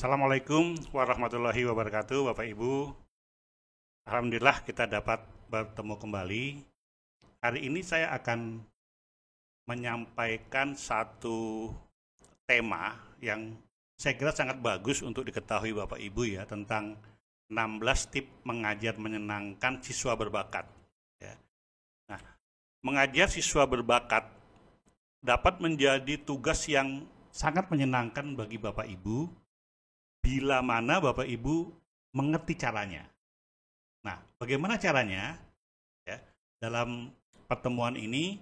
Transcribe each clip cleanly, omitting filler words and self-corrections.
Assalamualaikum warahmatullahi wabarakatuh, Bapak Ibu. Alhamdulillah kita dapat bertemu kembali. Hari ini saya akan menyampaikan satu tema yang saya kira sangat bagus untuk diketahui Bapak Ibu ya, tentang 16 tips mengajar menyenangkan siswa berbakat. Ya. Nah, mengajar siswa berbakat dapat menjadi tugas yang sangat menyenangkan bagi Bapak Ibu bila mana Bapak Ibu mengerti caranya. Nah, bagaimana caranya? Ya, dalam pertemuan ini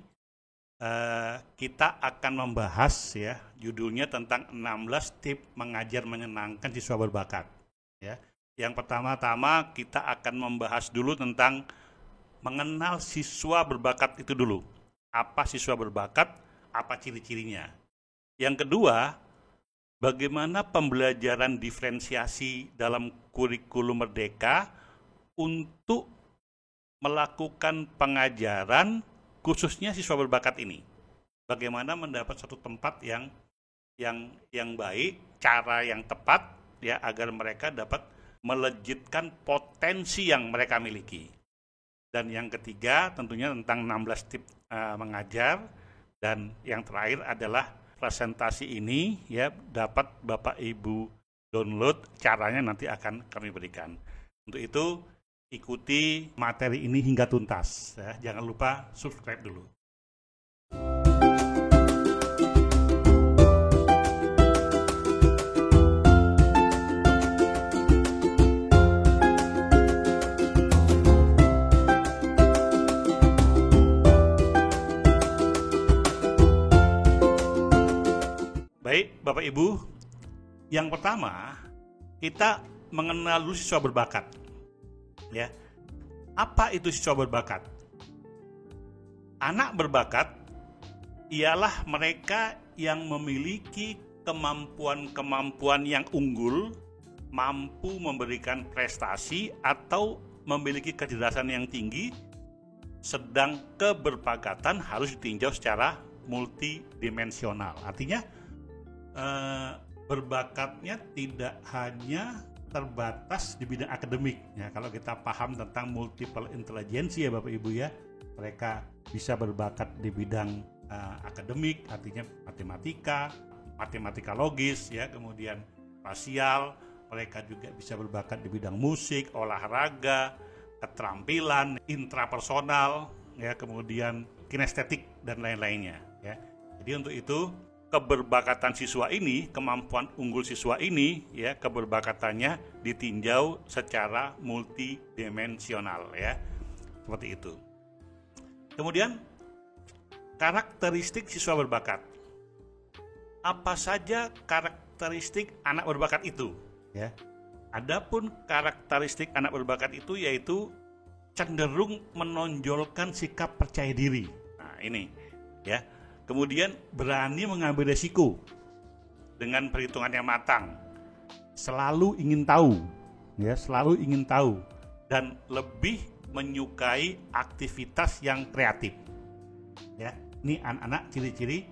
kita akan membahas ya, judulnya tentang 16 tips mengajar menyenangkan siswa berbakat. Ya, yang pertama-tama kita akan membahas dulu tentang mengenal siswa berbakat itu dulu. Apa siswa berbakat? Apa ciri-cirinya? Yang kedua, bagaimana pembelajaran diferensiasi dalam kurikulum Merdeka untuk melakukan pengajaran khususnya siswa berbakat ini. Bagaimana mendapat satu tempat yang baik, cara yang tepat ya, agar mereka dapat melejitkan potensi yang mereka miliki. Dan yang ketiga tentunya tentang 16 tips mengajar, dan yang terakhir adalah presentasi ini ya dapat Bapak Ibu download, caranya nanti akan kami berikan. Untuk itu ikuti materi ini hingga tuntas ya. Jangan lupa subscribe dulu. Baik, Bapak Ibu, yang pertama kita mengenal dulu siswa berbakat. Ya, apa itu siswa berbakat? Anak berbakat ialah mereka yang memiliki kemampuan-kemampuan yang unggul, mampu memberikan prestasi atau memiliki kecerdasan yang tinggi, sedang keberbakatan harus ditinjau secara multidimensional. Artinya berbakatnya tidak hanya terbatas di bidang akademik ya. Kalau kita paham tentang multiple intelligency ya Bapak Ibu ya, mereka bisa berbakat di bidang akademik, artinya matematika logis ya, kemudian spasial, mereka juga bisa berbakat di bidang musik, olahraga, keterampilan intrapersonal ya, kemudian kinestetik dan lain-lainnya ya. Jadi untuk itu keberbakatan siswa ini, kemampuan unggul siswa ini ya, keberbakatannya ditinjau secara multidimensional ya. Seperti itu. Kemudian karakteristik siswa berbakat. Apa saja karakteristik anak berbakat itu ya? Adapun karakteristik anak berbakat itu yaitu cenderung menonjolkan sikap percaya diri. Nah, ini ya. Kemudian berani mengambil resiko dengan perhitungan yang matang, selalu ingin tahu, ya, selalu ingin tahu, dan lebih menyukai aktivitas yang kreatif. Ya, ini anak-anak ciri-ciri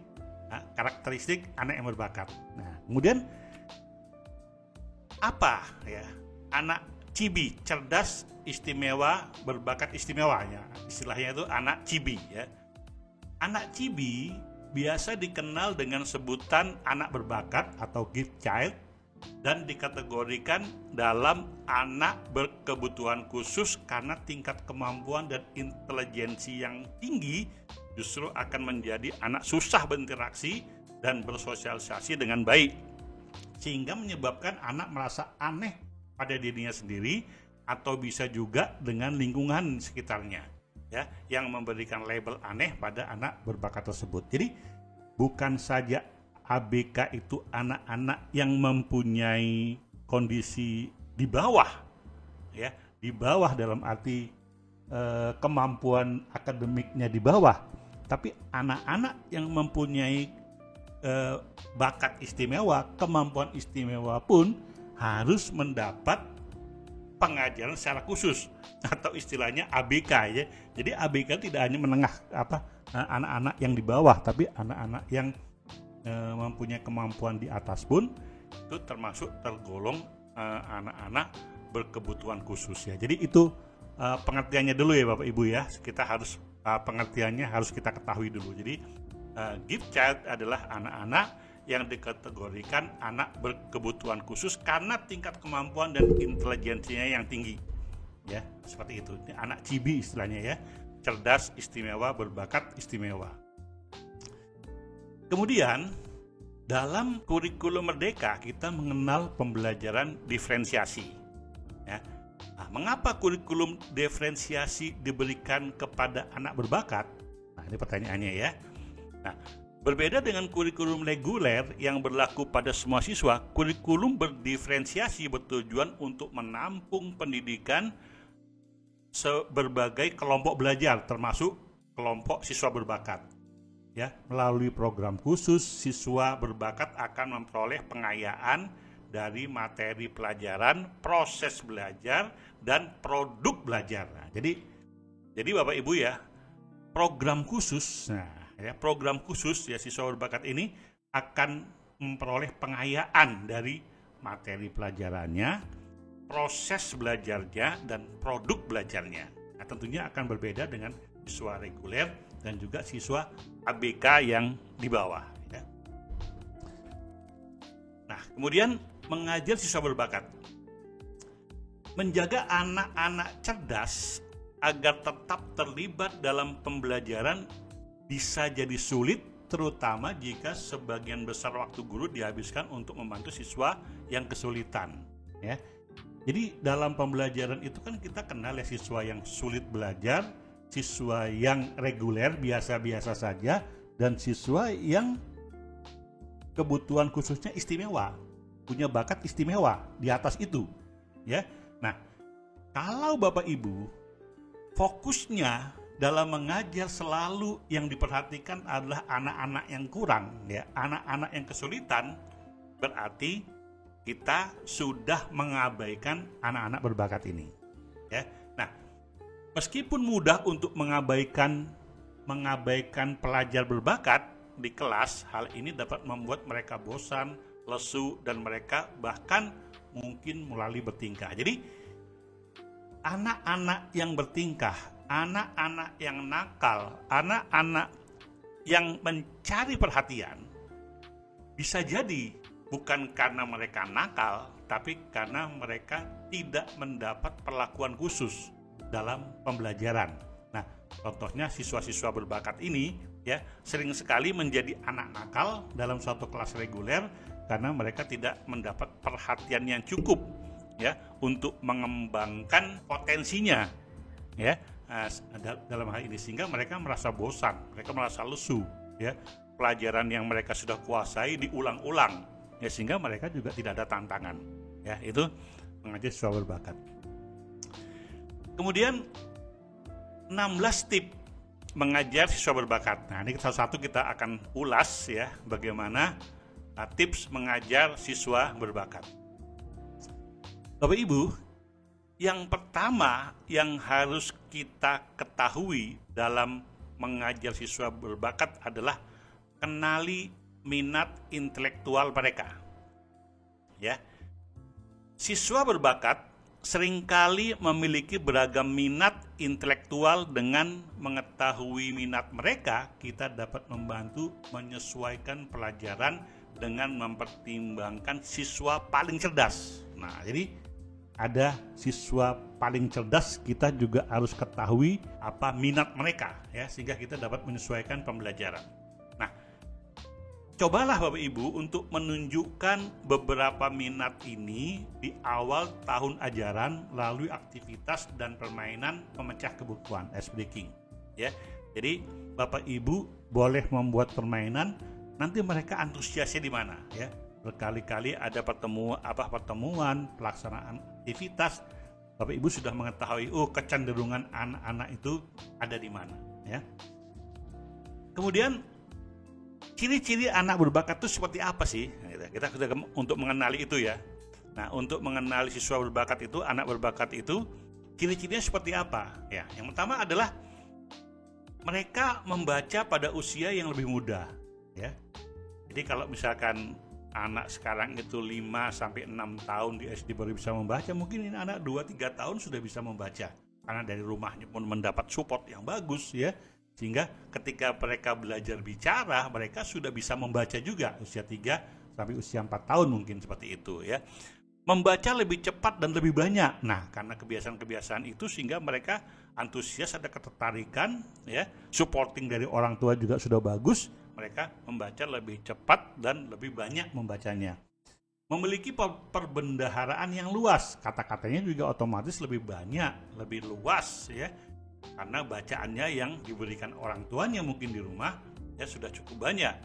karakteristik anak yang berbakat. Nah, kemudian apa ya? Anak cibi, cerdas, istimewa, berbakat istimewa ya. Istilahnya itu anak cibi ya. Anak cibi biasa dikenal dengan sebutan anak berbakat atau gift child dan dikategorikan dalam anak berkebutuhan khusus karena tingkat kemampuan dan intelijensi yang tinggi justru akan menjadi anak susah berinteraksi dan bersosialisasi dengan baik, sehingga menyebabkan anak merasa aneh pada dirinya sendiri atau bisa juga dengan lingkungan sekitarnya ya, yang memberikan label aneh pada anak berbakat tersebut. Jadi bukan saja ABK itu anak-anak yang mempunyai kondisi di bawah ya, di bawah dalam arti kemampuan akademiknya di bawah, tapi anak-anak yang mempunyai bakat istimewa, kemampuan istimewa pun harus mendapat pengajaran secara khusus atau istilahnya ABK ya. Jadi ABK tidak hanya menengah anak-anak yang di bawah, tapi anak-anak yang mempunyai kemampuan di atas pun itu termasuk tergolong anak-anak berkebutuhan khusus ya. Jadi itu pengertiannya dulu ya Bapak Ibu ya. Kita harus pengertiannya harus kita ketahui dulu. Jadi gift child adalah anak-anak yang dikategorikan anak berkebutuhan khusus karena tingkat kemampuan dan intelijensinya yang tinggi. Ya, seperti itu. Anak cibi istilahnya ya. Cerdas, istimewa, berbakat, istimewa. Kemudian dalam kurikulum Merdeka kita mengenal pembelajaran diferensiasi. Ya. Nah, mengapa kurikulum diferensiasi diberikan kepada anak berbakat? Nah, ini pertanyaannya ya. Nah, berbeda dengan kurikulum reguler yang berlaku pada semua siswa, kurikulum berdiferensiasi bertujuan untuk menampung pendidikan berbagai kelompok belajar, termasuk kelompok siswa berbakat. Ya, melalui program khusus, siswa berbakat akan memperoleh pengayaan dari materi pelajaran, proses belajar, dan produk belajar. Nah, jadi Bapak Ibu ya, program khusus, program khusus ya siswa berbakat ini akan memperoleh pengayaan dari materi pelajarannya, proses belajarnya, dan produk belajarnya. Nah, tentunya akan berbeda dengan siswa reguler dan juga siswa ABK yang di bawah. Ya. Nah, kemudian mengajar siswa berbakat. Menjaga anak-anak cerdas agar tetap terlibat dalam pembelajaran bisa jadi sulit, terutama jika sebagian besar waktu guru dihabiskan untuk membantu siswa yang kesulitan. Ya. Jadi dalam pembelajaran itu kan kita kenal ya siswa yang sulit belajar, siswa yang reguler biasa-biasa saja, dan siswa yang kebutuhan khususnya istimewa, punya bakat istimewa di atas itu. Ya, nah kalau Bapak Ibu fokusnya dalam mengajar selalu yang diperhatikan adalah anak-anak yang kurang, ya, anak-anak yang kesulitan, berarti kita sudah mengabaikan anak-anak berbakat ini. Ya, nah meskipun mudah untuk mengabaikan pelajar berbakat di kelas, hal ini dapat membuat mereka bosan, lesu, dan mereka bahkan mungkin mulai bertingkah. Jadi anak-anak yang bertingkah, anak-anak yang nakal, anak-anak yang mencari perhatian, bisa jadi bukan karena mereka nakal, tapi karena mereka tidak mendapat perlakuan khusus dalam pembelajaran. Nah, contohnya siswa-siswa berbakat ini ya sering sekali menjadi anak nakal dalam suatu kelas reguler karena mereka tidak mendapat perhatian yang cukup ya untuk mengembangkan potensinya ya. Nah, dalam hal ini sehingga mereka merasa bosan, mereka merasa lesu ya. Pelajaran yang mereka sudah kuasai diulang-ulang ya, sehingga mereka juga tidak ada tantangan ya. Itu mengajar siswa berbakat. Kemudian 16 tip mengajar siswa berbakat. Nah, ini satu-satu kita akan ulas ya bagaimana tips mengajar siswa berbakat. Bapak Ibu, yang pertama yang harus kita ketahui dalam mengajar siswa berbakat adalah kenali minat intelektual mereka. Ya. Siswa berbakat seringkali memiliki beragam minat intelektual. Dengan mengetahui minat mereka, kita dapat membantu menyesuaikan pelajaran dengan mempertimbangkan siswa paling cerdas. Nah, jadi ada siswa paling cerdas, kita juga harus ketahui apa minat mereka ya, sehingga kita dapat menyesuaikan pembelajaran. Nah, cobalah Bapak Ibu untuk menunjukkan beberapa minat ini di awal tahun ajaran melalui aktivitas dan permainan pemecah kebutuhan, ice breaking. Ya, jadi Bapak Ibu boleh membuat permainan, nanti mereka antusiasnya di mana? Ya, berkali-kali ada pertemuan, pelaksanaan aktivitas, Bapak Ibu sudah mengetahui, kecenderungan anak-anak itu ada di mana. Ya. Kemudian ciri-ciri anak berbakat itu seperti apa sih? Kita sudah untuk mengenali itu ya. Nah, untuk mengenali siswa berbakat itu, anak berbakat itu, ciri-cirinya seperti apa? Ya, yang pertama adalah mereka membaca pada usia yang lebih muda. Ya, jadi kalau misalkan anak sekarang itu 5 sampai 6 tahun di SD baru bisa membaca, mungkin ini anak 2-3 tahun sudah bisa membaca. Karena dari rumahnya pun mendapat support yang bagus ya. Sehingga ketika mereka belajar bicara, mereka sudah bisa membaca juga usia 3 sampai usia 4 tahun mungkin seperti itu ya. Membaca lebih cepat dan lebih banyak. Nah, karena kebiasaan-kebiasaan itu sehingga mereka antusias, ada ketertarikan ya, supporting dari orang tua juga sudah bagus, mereka membaca lebih cepat dan lebih banyak membacanya. Memiliki perbendaharaan yang luas, kata-katanya juga otomatis lebih banyak, lebih luas ya. Karena bacaannya yang diberikan orang tuanya mungkin di rumah ya sudah cukup banyak.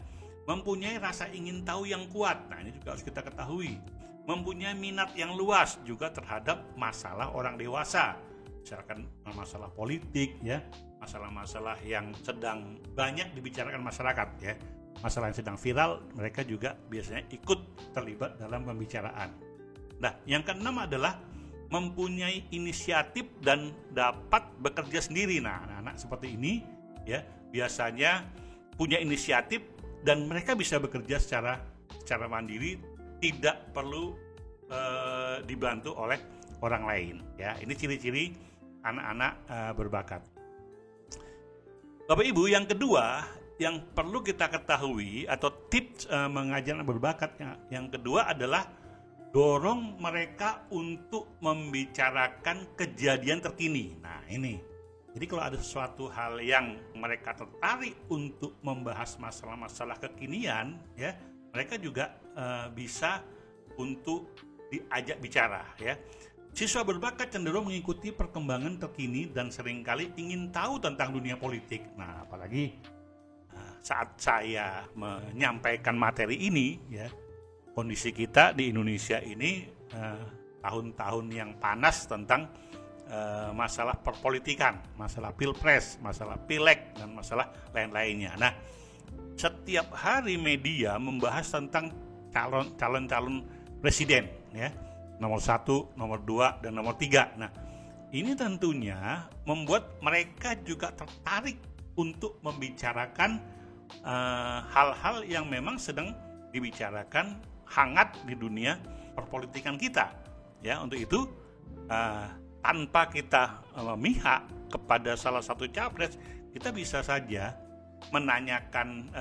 Mempunyai rasa ingin tahu yang kuat. Nah, ini juga harus kita ketahui. Mempunyai minat yang luas juga terhadap masalah orang dewasa. Misalkan masalah politik ya, masalah-masalah yang sedang banyak dibicarakan masyarakat ya. Masalah yang sedang viral, mereka juga biasanya ikut terlibat dalam pembicaraan. Nah, yang keenam adalah mempunyai inisiatif dan dapat bekerja sendiri. Nah, anak-anak seperti ini ya biasanya punya inisiatif dan mereka bisa bekerja secara mandiri, tidak perlu dibantu oleh orang lain. Ya, ini ciri-ciri anak-anak berbakat. Bapak Ibu, yang kedua yang perlu kita ketahui atau tips mengajar anak berbakat yang kedua adalah dorong mereka untuk membicarakan kejadian terkini. Nah, ini. Jadi kalau ada sesuatu hal yang mereka tertarik untuk membahas masalah-masalah kekinian, ya, mereka juga bisa untuk diajak bicara, ya. Siswa berbakat cenderung mengikuti perkembangan terkini dan seringkali ingin tahu tentang dunia politik. Nah, apalagi saat saya menyampaikan materi ini, ya, kondisi kita di Indonesia ini tahun-tahun yang panas tentang masalah perpolitikan, masalah pilpres, masalah pileg, dan masalah lain-lainnya. Nah, setiap hari media membahas tentang calon-calon presiden, ya, nomor 1, nomor 2, dan nomor 3. Nah, ini tentunya membuat mereka juga tertarik untuk membicarakan hal-hal yang memang sedang dibicarakan hangat di dunia perpolitikan kita. Ya, untuk itu tanpa kita memihak kepada salah satu capres, kita bisa saja menanyakan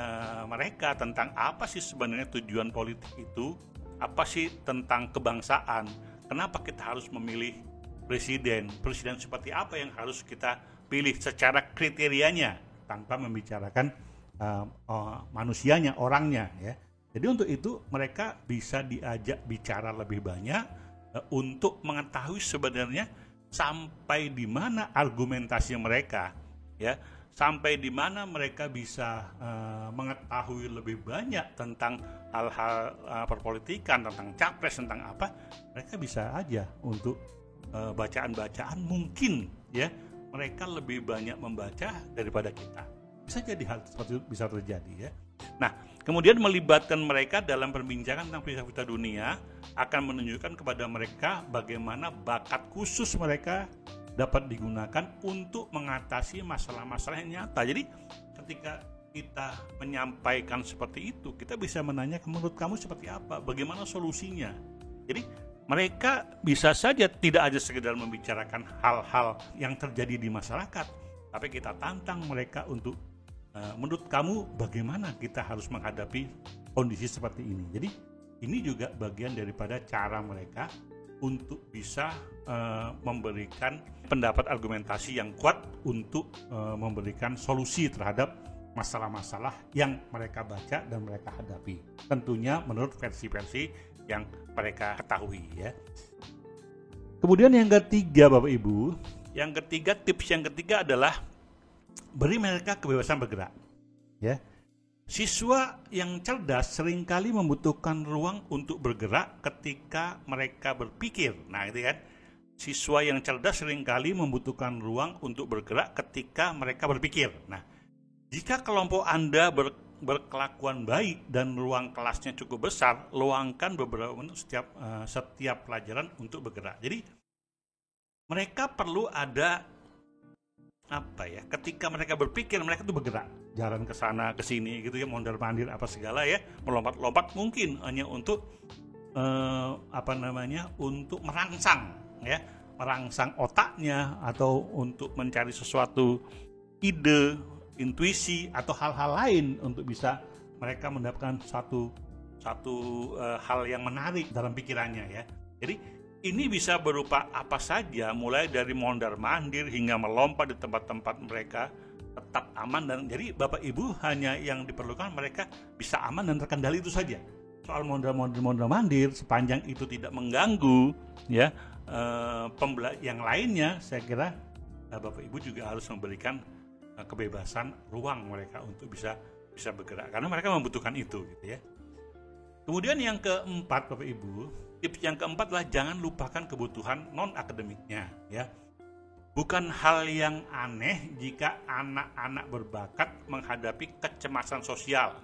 mereka tentang apa sih sebenarnya tujuan politik itu, apa sih tentang kebangsaan, kenapa kita harus memilih presiden seperti apa yang harus kita pilih secara kriterianya, tanpa membicarakan manusianya, orangnya, ya. Jadi untuk itu mereka bisa diajak bicara lebih banyak untuk mengetahui sebenarnya sampai di mana argumentasi mereka, ya, sampai di mana mereka bisa mengetahui lebih banyak tentang hal-hal perpolitikan, tentang capres, tentang apa. Mereka bisa aja untuk bacaan-bacaan, mungkin ya mereka lebih banyak membaca daripada kita. Bisa jadi hal seperti itu bisa terjadi, ya. Nah, kemudian melibatkan mereka dalam perbincangan tentang berita dunia akan menunjukkan kepada mereka bagaimana bakat khusus mereka dapat digunakan untuk mengatasi masalah-masalah yang nyata. Jadi ketika kita menyampaikan seperti itu, kita bisa menanyakan, menurut kamu seperti apa? Bagaimana solusinya? Jadi mereka bisa saja tidak aja sekedar membicarakan hal-hal yang terjadi di masyarakat, tapi kita tantang mereka untuk menurut kamu bagaimana kita harus menghadapi kondisi seperti ini. Jadi ini juga bagian daripada cara mereka untuk bisa memberikan pendapat argumentasi yang kuat untuk memberikan solusi terhadap masalah-masalah yang mereka baca dan mereka hadapi. Tentunya menurut versi-versi yang mereka ketahui, ya. Kemudian yang ketiga, Bapak Ibu, tips yang ketiga adalah beri mereka kebebasan bergerak, ya. Siswa yang cerdas seringkali membutuhkan ruang untuk bergerak ketika mereka berpikir. Nah, itu kan, siswa yang cerdas seringkali membutuhkan ruang untuk bergerak ketika mereka berpikir. Nah, jika kelompok Anda berkelakuan baik dan ruang kelasnya cukup besar, luangkan beberapa menit setiap pelajaran untuk bergerak. Jadi mereka perlu ada ketika mereka berpikir, mereka tuh bergerak, jalan ke sana ke sini gitu ya, mondar-mandir apa segala ya, melompat-lompat mungkin hanya untuk untuk merangsang otaknya, atau untuk mencari sesuatu ide, intuisi atau hal-hal lain untuk bisa mereka mendapatkan satu hal yang menarik dalam pikirannya ya. Jadi ini bisa berupa apa saja, mulai dari mondar-mandir hingga melompat di tempat-tempat mereka tetap aman. Dan jadi Bapak Ibu, hanya yang diperlukan mereka bisa aman dan terkendali, itu saja. Soal mondar-mandir sepanjang itu tidak mengganggu ya yang lainnya, saya kira Bapak Ibu juga harus memberikan kebebasan ruang mereka untuk bisa bergerak, karena mereka membutuhkan itu gitu ya. Kemudian yang keempat Bapak Ibu, tips yang keempat adalah jangan lupakan kebutuhan non-akademiknya ya. Bukan hal yang aneh jika anak-anak berbakat menghadapi kecemasan sosial,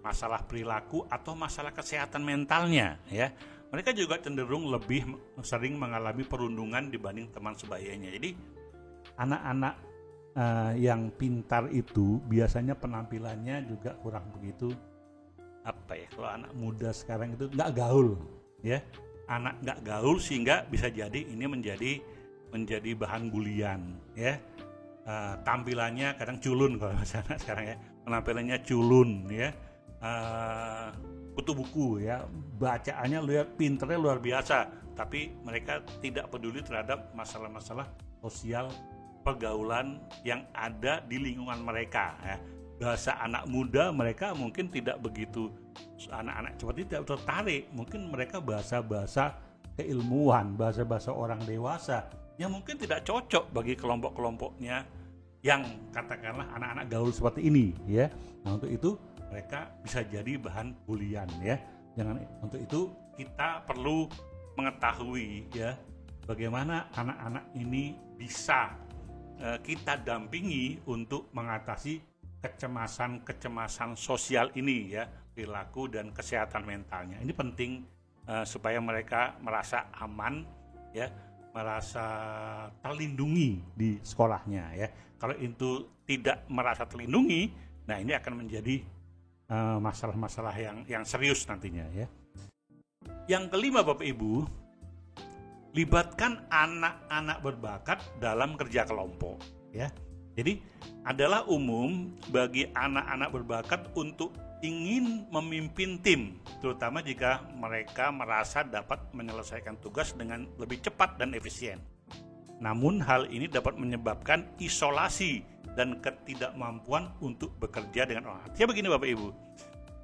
masalah perilaku atau masalah kesehatan mentalnya ya. Mereka juga cenderung lebih sering mengalami perundungan dibanding teman sebayanya. Jadi anak-anak yang pintar itu biasanya penampilannya juga kurang begitu kalau anak muda sekarang itu nggak gaul ya. Anak nggak gaul sehingga bisa jadi ini menjadi bahan bulian ya. Tampilannya kadang culun, kalau misalnya sekarang ya, penampilannya culun ya. Kutu buku ya, bacaannya pinternya luar biasa, tapi mereka tidak peduli terhadap masalah-masalah sosial pergaulan yang ada di lingkungan mereka ya. Bahasa anak muda mereka mungkin tidak begitu, anak-anak seperti tidak tertarik, mungkin mereka bahasa-bahasa keilmuan, bahasa-bahasa orang dewasa yang mungkin tidak cocok bagi kelompok-kelompoknya yang katakanlah anak-anak gaul seperti ini ya. Nah, untuk itu mereka bisa jadi bahan bulian ya. Untuk itu kita perlu mengetahui ya, bagaimana anak-anak ini bisa kita dampingi untuk mengatasi kecemasan sosial ini ya, perilaku dan kesehatan mentalnya. Ini penting supaya mereka merasa aman ya, merasa terlindungi di sekolahnya ya. Kalau itu tidak merasa terlindungi, nah ini akan menjadi masalah-masalah yang serius nantinya ya. Yang kelima Bapak Ibu, libatkan anak-anak berbakat dalam kerja kelompok ya. Jadi adalah umum bagi anak-anak berbakat untuk ingin memimpin tim, terutama jika mereka merasa dapat menyelesaikan tugas dengan lebih cepat dan efisien. Namun hal ini dapat menyebabkan isolasi dan ketidakmampuan untuk bekerja dengan orang. Artinya begini Bapak Ibu,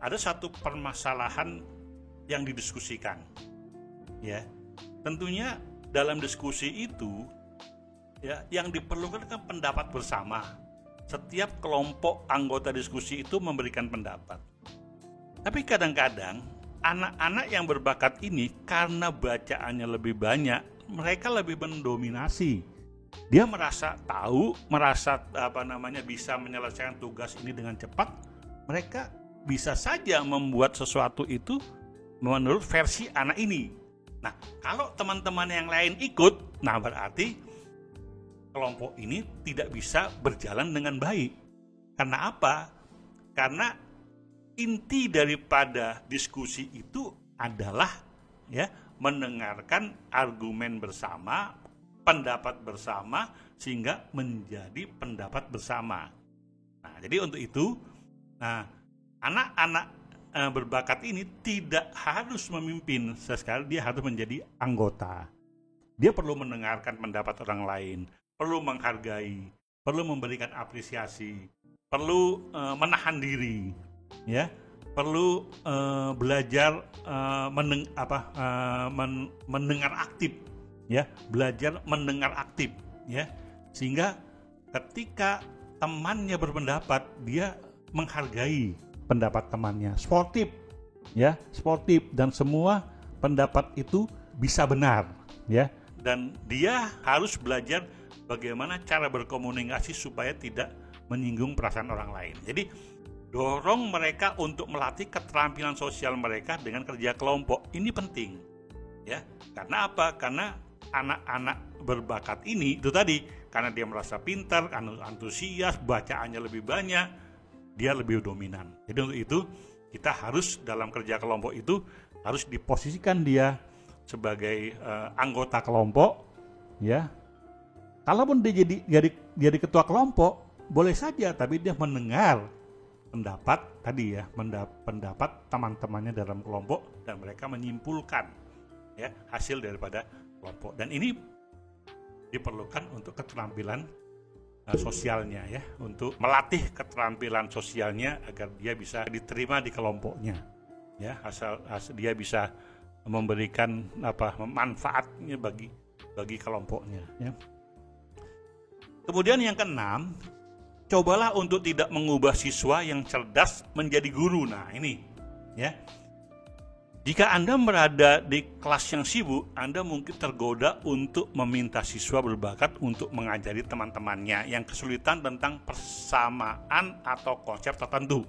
ada satu permasalahan yang didiskusikan ya. Tentunya dalam diskusi itu ya, yang diperlukan kan pendapat bersama. Setiap kelompok anggota diskusi itu memberikan pendapat. Tapi kadang-kadang anak-anak yang berbakat ini karena bacaannya lebih banyak, mereka lebih mendominasi. Dia merasa tahu, bisa menyelesaikan tugas ini dengan cepat. Mereka bisa saja membuat sesuatu itu menurut versi anak ini. Nah, kalau teman-teman yang lain ikut, nah berarti kelompok ini tidak bisa berjalan dengan baik. Karena apa? Karena inti daripada diskusi itu adalah ya, mendengarkan argumen bersama, pendapat bersama, sehingga menjadi pendapat bersama. Nah, jadi untuk itu, anak-anak berbakat ini tidak harus memimpin, sesekali dia harus menjadi anggota. Dia perlu mendengarkan pendapat orang lain, perlu menghargai, perlu memberikan apresiasi, perlu menahan diri, ya, perlu belajar mendengar aktif, ya, belajar mendengar aktif, ya, sehingga ketika temannya berpendapat, dia menghargai pendapat temannya, sportif, ya, sportif, dan semua pendapat itu bisa benar, ya, dan dia harus belajar bagaimana cara berkomunikasi supaya tidak menyinggung perasaan orang lain. Jadi dorong mereka untuk melatih keterampilan sosial mereka dengan kerja kelompok. Ini penting, ya. Karena apa? Karena anak-anak berbakat ini itu tadi, karena dia merasa pintar, antusias, bacaannya lebih banyak, dia lebih dominan. Jadi untuk itu kita harus dalam kerja kelompok itu harus diposisikan dia sebagai anggota kelompok, ya. Kalaupun dia jadi ketua kelompok, boleh saja, tapi dia mendengar pendapat tadi ya, pendapat teman-temannya dalam kelompok dan mereka menyimpulkan ya hasil daripada kelompok. Dan ini diperlukan untuk keterampilan sosialnya ya, untuk melatih keterampilan sosialnya agar dia bisa diterima di kelompoknya ya, asal dia bisa memberikan manfaatnya bagi kelompoknya ya. Kemudian yang keenam, cobalah untuk tidak mengubah siswa yang cerdas menjadi guru. Nah ini ya, jika Anda berada di kelas yang sibuk, Anda mungkin tergoda untuk meminta siswa berbakat untuk mengajari teman-temannya yang kesulitan tentang persamaan atau konsep tertentu.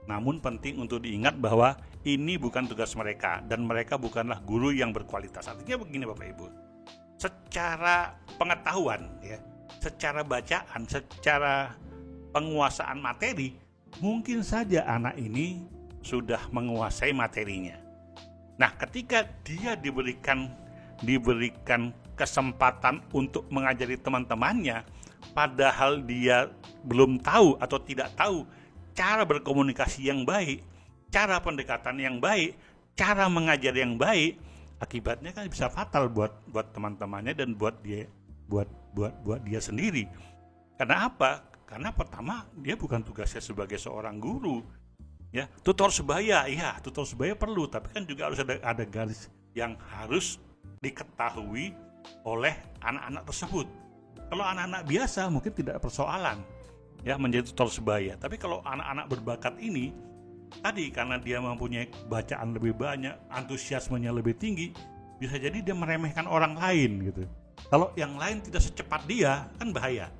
Namun penting untuk diingat bahwa ini bukan tugas mereka dan mereka bukanlah guru yang berkualitas. Artinya begini Bapak Ibu, secara pengetahuan ya, secara bacaan, secara penguasaan materi, mungkin saja anak ini sudah menguasai materinya. Nah, ketika dia diberikan kesempatan untuk mengajari teman-temannya, padahal dia belum tahu atau tidak tahu cara berkomunikasi yang baik, cara pendekatan yang baik, cara mengajar yang baik, akibatnya kan bisa fatal buat teman-temannya dan buat dia sendiri. Karena apa? Karena pertama, dia bukan tugasnya sebagai seorang guru. Ya, tutor sebaya, iya, tutor sebaya perlu, tapi kan juga harus ada garis yang harus diketahui oleh anak-anak tersebut. Kalau anak-anak biasa mungkin tidak persoalan ya menjadi tutor sebaya, tapi kalau anak-anak berbakat ini tadi karena dia mempunyai bacaan lebih banyak, antusiasmenya lebih tinggi, bisa jadi dia meremehkan orang lain gitu. Kalau yang lain tidak secepat dia kan bahaya.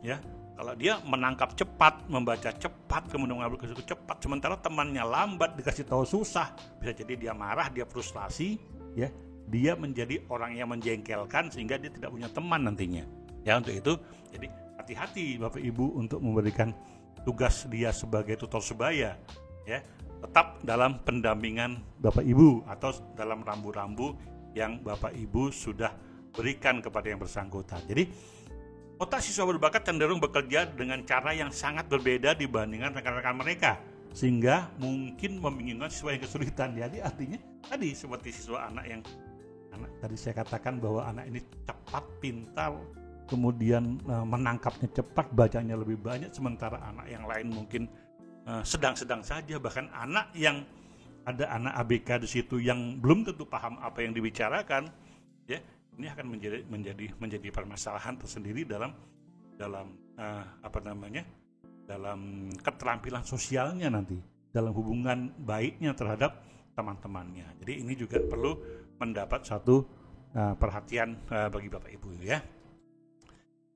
Ya. Kalau dia menangkap cepat, membaca cepat, kemudian mengambil kesimpulan cepat, sementara temannya lambat, dikasih tahu susah, bisa jadi dia marah, dia frustasi, ya, dia menjadi orang yang menjengkelkan sehingga dia tidak punya teman nantinya. Ya, untuk itu, jadi hati-hati Bapak Ibu untuk memberikan tugas dia sebagai tutor sebaya, ya, tetap dalam pendampingan Bapak Ibu atau dalam rambu-rambu yang Bapak Ibu sudah berikan kepada yang bersangkutan. Jadi otak siswa berbakat cenderung bekerja dengan cara yang sangat berbeda dibandingkan rekan-rekan mereka, sehingga mungkin membingungkan siswa yang kesulitan. Jadi artinya tadi seperti siswa anak tadi saya katakan bahwa anak ini cepat, pintar, kemudian menangkapnya cepat, bacanya lebih banyak, sementara anak yang lain mungkin sedang-sedang saja. Bahkan anak yang ada anak ABK di situ yang belum tentu paham apa yang dibicarakan, ya. Ini akan menjadi permasalahan tersendiri dalam dalam keterampilan sosialnya nanti, dalam hubungan baiknya terhadap teman-temannya. Jadi ini juga perlu mendapat satu perhatian bagi Bapak Ibu ya.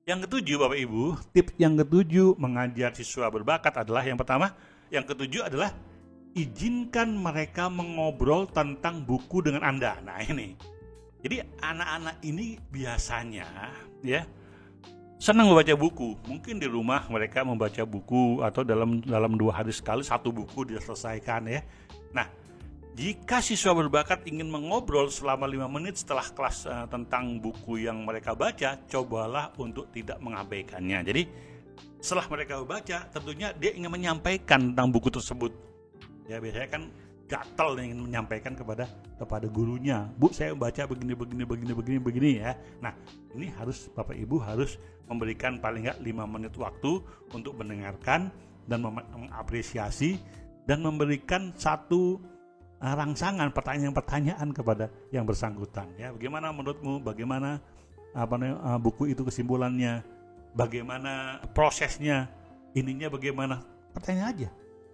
Yang ketujuh Bapak Ibu, tips yang ketujuh mengajar siswa berbakat adalah yang pertama, yang ketujuh adalah izinkan mereka mengobrol tentang buku dengan Anda. Nah ini. Jadi anak-anak ini biasanya ya senang membaca buku. Mungkin di rumah mereka membaca buku atau dalam 2 hari sekali satu buku diselesaikan ya. Nah, jika siswa berbakat ingin mengobrol selama 5 menit setelah kelas tentang buku yang mereka baca, cobalah untuk tidak mengabaikannya. Jadi setelah mereka membaca, tentunya dia ingin menyampaikan tentang buku tersebut. Ya biasanya kan gatal ingin menyampaikan kepada gurunya, Bu, saya baca begini ya. Nah, ini harus Bapak Ibu harus memberikan paling nggak 5 menit waktu untuk mendengarkan dan mengapresiasi dan memberikan satu rangsangan pertanyaan-pertanyaan kepada yang bersangkutan. Ya, bagaimana menurutmu? Bagaimana buku itu kesimpulannya? Bagaimana prosesnya? Ininya bagaimana? Pertanyaan aja.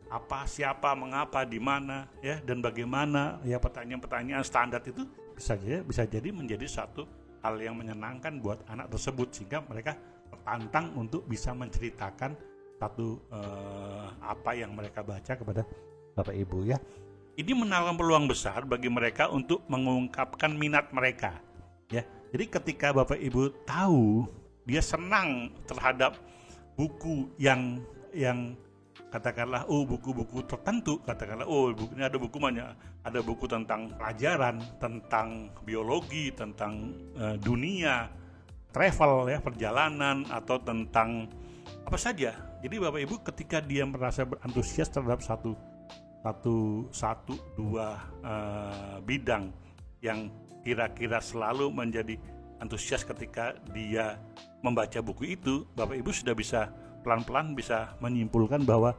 Apa, siapa, mengapa, di mana, ya, dan bagaimana, ya, pertanyaan-pertanyaan standar itu bisa jadi menjadi satu hal yang menyenangkan buat anak tersebut sehingga mereka tertantang untuk bisa menceritakan satu apa yang mereka baca kepada Bapak Ibu ya. Ini menawarkan peluang besar bagi mereka untuk mengungkapkan minat mereka, ya. Jadi ketika Bapak Ibu tahu dia senang terhadap buku yang katakanlah buku-buku tertentu, katakanlah buku ini ada buku banyak, ada buku tentang pelajaran, tentang biologi, tentang dunia, travel ya, perjalanan, atau tentang apa saja. Jadi Bapak Ibu ketika dia merasa berantusias terhadap dua bidang yang kira-kira selalu menjadi antusias ketika dia membaca buku itu, Bapak Ibu sudah bisa pelan-pelan bisa menyimpulkan bahwa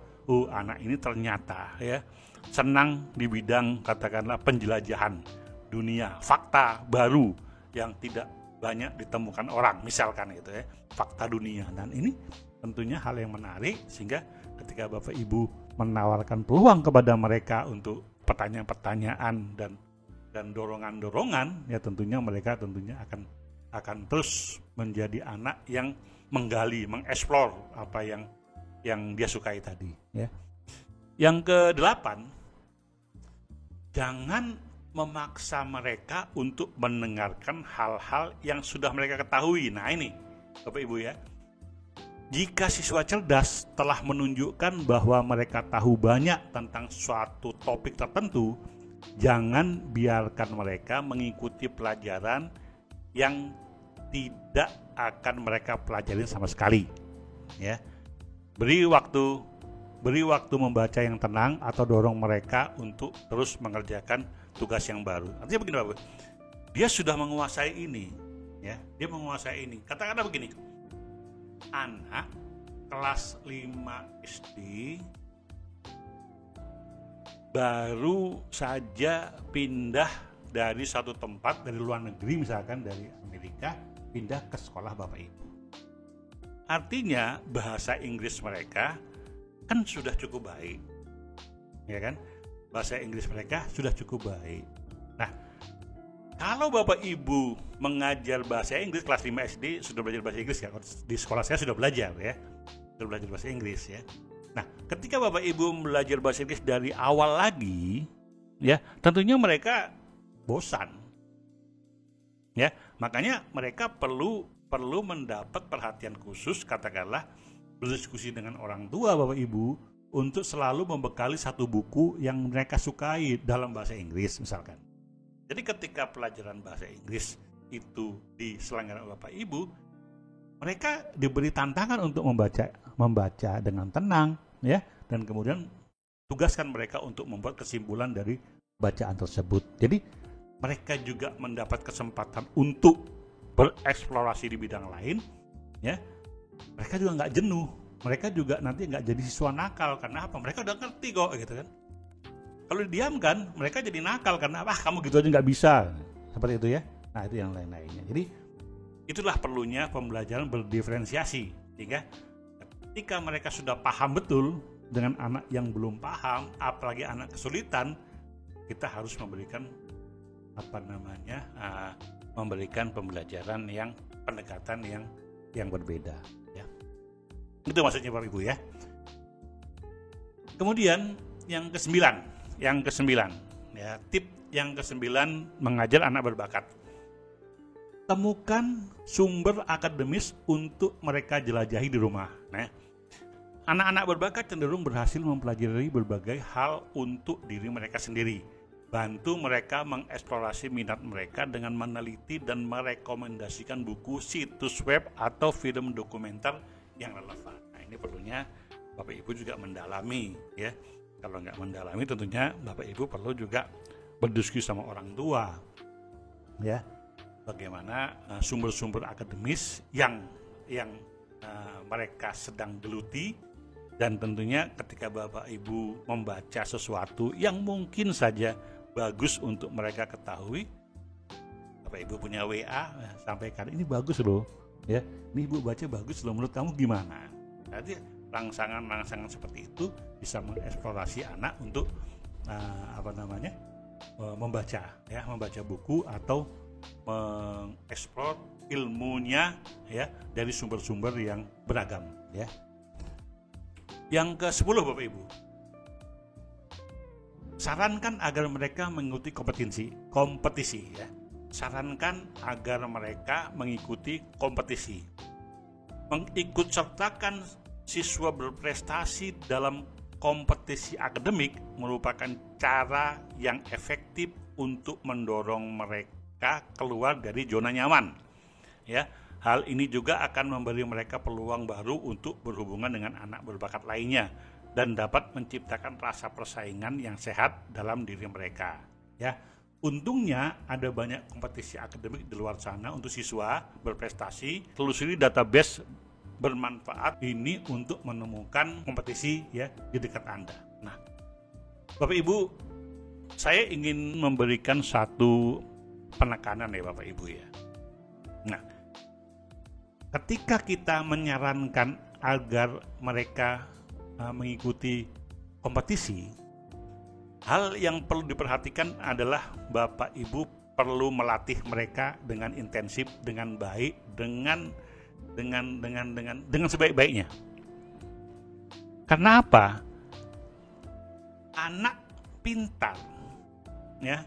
anak ini ternyata ya senang di bidang katakanlah penjelajahan dunia, fakta baru yang tidak banyak ditemukan orang, misalkan gitu ya, fakta dunia. Dan ini tentunya hal yang menarik, sehingga ketika Bapak Ibu menawarkan peluang kepada mereka untuk pertanyaan-pertanyaan dan dorongan-dorongan, ya tentunya mereka akan terus menjadi anak yang menggali, mengeksplor apa yang dia sukai tadi. Ya. Yang ke-8, jangan memaksa mereka untuk mendengarkan hal-hal yang sudah mereka ketahui. Nah ini, Bapak Ibu ya, jika siswa cerdas telah menunjukkan bahwa mereka tahu banyak tentang suatu topik tertentu, jangan biarkan mereka mengikuti pelajaran yang tidak akan mereka pelajari sama sekali. Ya, beri waktu membaca yang tenang atau dorong mereka untuk terus mengerjakan tugas yang baru. Artinya begini Bapak, dia sudah menguasai ini, ya, dia menguasai ini. Katakanlah begini, anak kelas 5 SD baru saja pindah dari satu tempat, dari luar negeri misalkan dari Amerika, pindah ke sekolah Bapak Ibu. Artinya bahasa Inggris mereka kan sudah cukup baik, ya kan? Bahasa Inggris mereka sudah cukup baik. Nah, kalau Bapak Ibu mengajar bahasa Inggris kelas 5 SD sudah belajar bahasa Inggris ya, di sekolah saya sudah belajar ya, sudah belajar bahasa Inggris ya. Nah, ketika Bapak Ibu belajar bahasa Inggris dari awal lagi, ya tentunya mereka bosan. Ya, makanya mereka perlu mendapat perhatian khusus, katakanlah berdiskusi dengan orang tua Bapak Ibu untuk selalu membekali satu buku yang mereka sukai dalam bahasa Inggris misalkan. Jadi ketika pelajaran bahasa Inggris itu diselenggarakan Bapak Ibu, mereka diberi tantangan untuk membaca dengan tenang ya, dan kemudian tugaskan mereka untuk membuat kesimpulan dari bacaan tersebut. Jadi mereka juga mendapat kesempatan untuk bereksplorasi di bidang lain, ya. Mereka juga nggak jenuh, mereka juga nanti nggak jadi siswa nakal. Karena apa? Mereka udah ngerti kok, gitu kan. Kalau didiamkan, mereka jadi nakal karena kamu gitu aja nggak bisa, seperti itu ya. Nah itu yang lain-lainnya. Jadi itulah perlunya pembelajaran berdiferensiasi, sehingga ketika mereka sudah paham betul dengan anak yang belum paham, apalagi anak kesulitan, kita harus memberikan memberikan pembelajaran yang pendekatan yang berbeda ya. Itu maksudnya Bapak Ibu ya. Kemudian yang ke-9 ya, tip yang ke-9 mengajar anak berbakat. Temukan sumber akademis untuk mereka jelajahi di rumah. Nah, anak-anak berbakat cenderung berhasil mempelajari berbagai hal untuk diri mereka sendiri. Bantu mereka mengeksplorasi minat mereka dengan meneliti dan merekomendasikan buku, situs web, atau film dokumenter yang relevan. Nah, ini perlunya Bapak Ibu juga mendalami ya. Kalau nggak mendalami tentunya Bapak Ibu perlu juga berdiskusi sama orang tua ya. Bagaimana sumber-sumber akademis yang mereka sedang geluti, dan tentunya ketika Bapak Ibu membaca sesuatu yang mungkin saja bagus untuk mereka ketahui, Bapak Ibu punya WA, sampaikan ini bagus loh ya, ini Ibu baca bagus loh, menurut kamu gimana? Nanti rangsangan-rangsangan seperti itu bisa mengeksplorasi anak untuk membaca buku atau mengeksplor ilmunya ya dari sumber-sumber yang beragam ya. Yang ke-10 Bapak Ibu, sarankan agar mereka mengikuti kompetisi ya. sarankan agar mereka mengikuti kompetisi. Mengikutsertakan siswa berprestasi dalam kompetisi akademik merupakan cara yang efektif untuk mendorong mereka keluar dari zona nyaman. Ya, hal ini juga akan memberi mereka peluang baru untuk berhubungan dengan anak berbakat lainnya dan dapat menciptakan rasa persaingan yang sehat dalam diri mereka. Ya, untungnya ada banyak kompetisi akademik di luar sana untuk siswa berprestasi. Telusuri database bermanfaat ini untuk menemukan kompetisi ya di dekat Anda. Nah, Bapak Ibu, saya ingin memberikan satu penekanan ya Bapak Ibu ya. Nah, ketika kita menyarankan agar mereka mengikuti kompetisi, hal yang perlu diperhatikan adalah Bapak Ibu perlu melatih mereka dengan intensif, dengan baik, dengan sebaik-baiknya. Karena apa? Anak pintar, ya.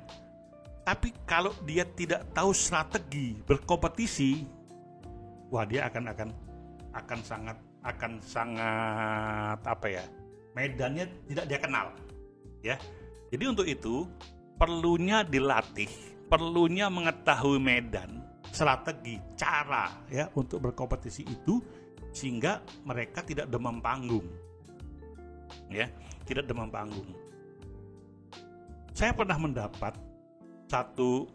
Tapi kalau dia tidak tahu strategi berkompetisi, wah dia akan sangat apa ya? Medannya tidak dia kenal, ya. Jadi untuk itu perlunya dilatih, perlunya mengetahui medan, strategi, cara ya untuk berkompetisi itu sehingga mereka tidak demam panggung. Ya, tidak demam panggung. Saya pernah mendapat satu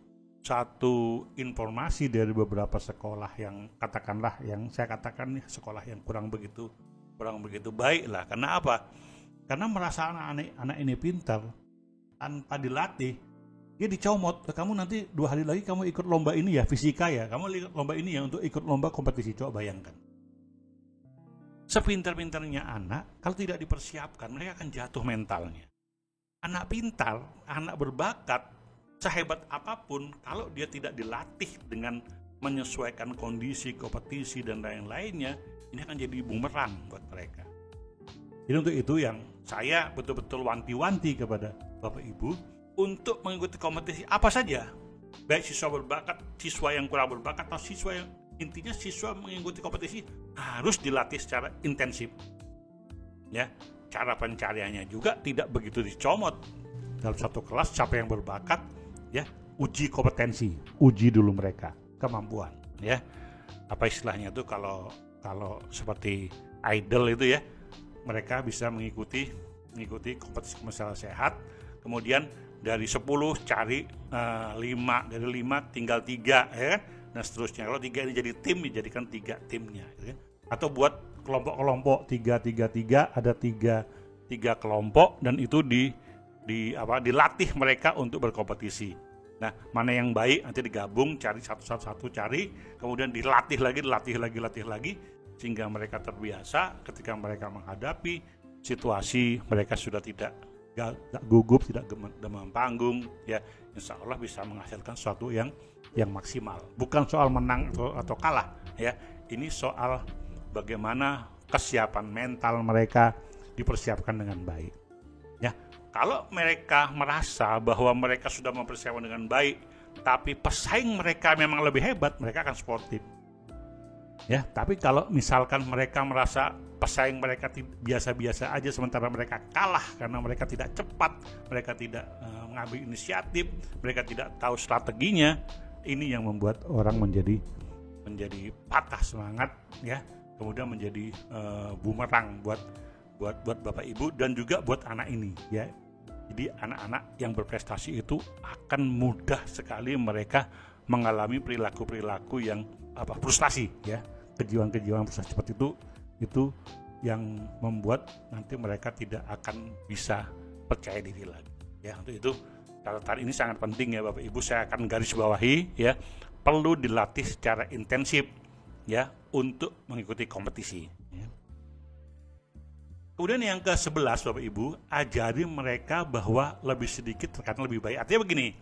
informasi dari beberapa sekolah yang katakanlah yang saya katakan nih sekolah yang kurang begitu baik lah. Karena apa? Karena merasa anak ini pintar tanpa dilatih, dia dicomot. Kamu nanti 2 hari lagi kamu ikut lomba ini ya, fisika ya. Kamu ikut lomba ini ya untuk ikut lomba kompetisi. Coba bayangkan. Sepintar-pintarnya anak, kalau tidak dipersiapkan, mereka akan jatuh mentalnya. Anak pintar, anak berbakat, sehebat apapun, kalau dia tidak dilatih dengan menyesuaikan kondisi, kompetisi, dan lain-lainnya, ini akan jadi bumerang buat mereka. Jadi untuk itu yang saya betul-betul wanti-wanti kepada Bapak Ibu, untuk mengikuti kompetisi apa saja, baik siswa berbakat, siswa yang kurang berbakat, atau siswa yang intinya siswa mengikuti kompetisi harus dilatih secara intensif. Ya, cara pencariannya juga tidak begitu dicomot. Dalam satu kelas siapa yang berbakat, ya uji kompetensi, uji dulu mereka kemampuan. Ya, apa istilahnya itu kalau seperti idol itu ya, mereka bisa mengikuti kompetisi masalah sehat. Kemudian dari 10 cari 5, dari 5 tinggal 3 ya kan? Dan seterusnya. Kalau 3 ini jadi tim, dijadikan 3 timnya ya kan? Atau buat kelompok-kelompok 3 ada 3 kelompok dan itu dilatih mereka untuk berkompetisi. Nah, mana yang baik nanti digabung, cari satu cari, kemudian dilatih lagi sehingga mereka terbiasa ketika mereka menghadapi situasi mereka sudah tidak gugup, tidak demam panggung, ya insya Allah bisa menghasilkan sesuatu yang maksimal. Bukan soal menang atau kalah, ya. Ini soal bagaimana kesiapan mental mereka dipersiapkan dengan baik. Ya, kalau mereka merasa bahwa mereka sudah mempersiapkan dengan baik, tapi pesaing mereka memang lebih hebat, mereka akan sportif. Ya, tapi kalau misalkan mereka merasa pesaing mereka biasa-biasa aja sementara mereka kalah karena mereka tidak cepat, mereka tidak mengambil inisiatif, mereka tidak tahu strateginya, ini yang membuat orang menjadi patah semangat ya, kemudian menjadi bumerang buat Bapak Ibu dan juga buat anak ini ya. Jadi anak-anak yang berprestasi itu akan mudah sekali mereka mengalami perilaku-perilaku yang frustasi ya, kejiwaan-kejiwaan frustasi seperti itu yang membuat nanti mereka tidak akan bisa percaya diri lagi ya. Untuk itu catatan ini sangat penting ya Bapak Ibu, saya akan garis bawahi ya, perlu dilatih secara intensif ya untuk mengikuti kompetisi ya. Kemudian yang ke-11 Bapak Ibu, ajari mereka bahwa lebih sedikit terkadang lebih baik. Artinya begini,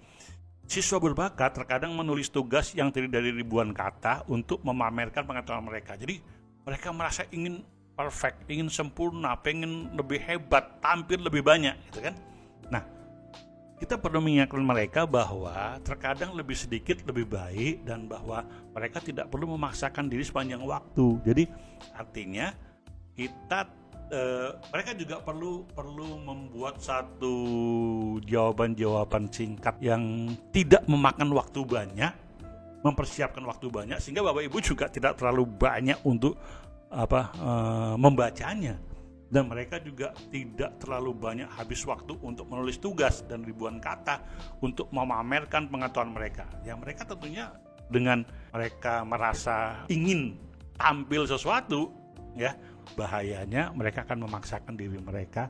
siswa berbakat terkadang menulis tugas yang terdiri dari ribuan kata untuk memamerkan pengetahuan mereka. Jadi mereka merasa ingin perfect, ingin sempurna, pengen lebih hebat, tampil lebih banyak, gitu kan? Nah, kita perlu mengingatkan mereka bahwa terkadang lebih sedikit lebih baik, dan bahwa mereka tidak perlu memaksakan diri sepanjang waktu. Jadi artinya mereka juga perlu membuat satu jawaban-jawaban singkat yang tidak memakan waktu banyak, mempersiapkan waktu banyak, sehingga Bapak Ibu juga tidak terlalu banyak untuk membacanya, dan mereka juga tidak terlalu banyak habis waktu untuk menulis tugas dan ribuan kata untuk memamerkan pengetahuan mereka. Yang mereka tentunya dengan mereka merasa ingin tampil sesuatu, ya, bahayanya mereka akan memaksakan diri mereka